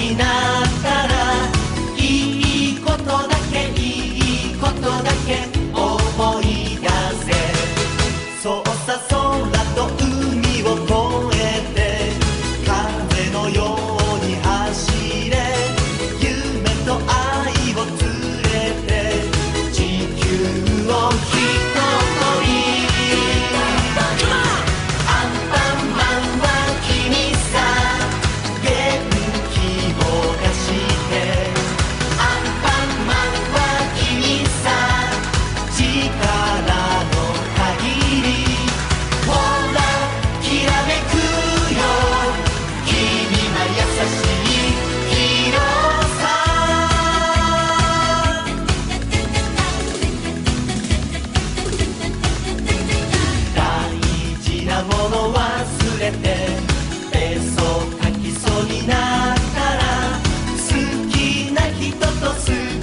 になったらいいことだけいいことだけ思い出せ。そうさ空と海を越えて風のように走れ。夢と愛を連れて地球を一通り。アンパンマンは君さ元気を出して。アンパンマンは君さ力の限り。ほらきらめくよ君は優しいヒーローさ。大事なもの忘れて絵を描きそうになったら好きな人と好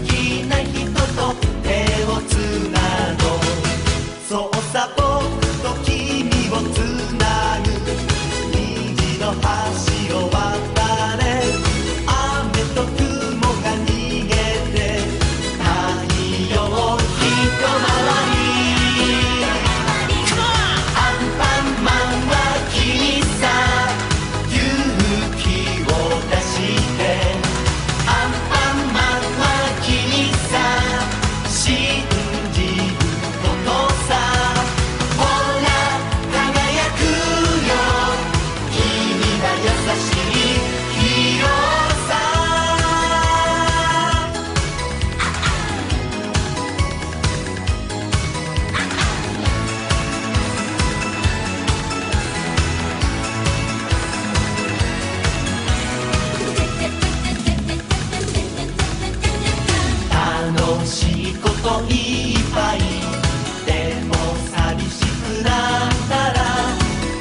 きな人と手をつなごう。そうさ僕と君をつなぐ虹の橋を渡れ。雨と雲が逃げて太陽ひと回り。アンパンマンは君さ勇気を出して。アンパンマンは君さ信じることさ。ほら輝くよ君は優しいヒーローさ。楽しいこといっぱいでも寂しくなったら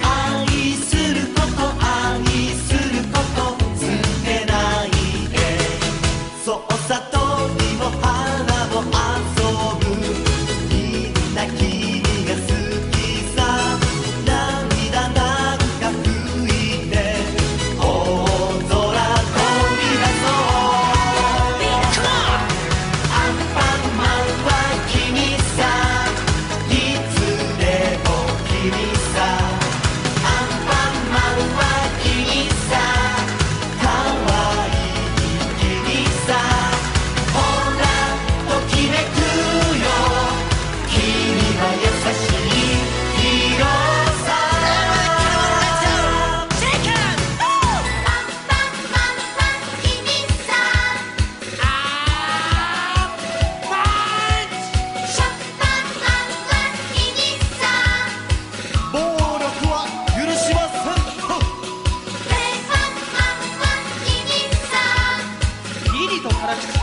愛すること愛すること捨てないで。そうさ鳥も花も遊ぶみんな君が好きさ。涙なんか拭いて大空飛び出そう。アンパンマンは君さいつでも君さ。アンパンマンは君さかわいい君さ。ほらときめくよ君は優しいヒーローさ。暴力は許しません。義理と辛口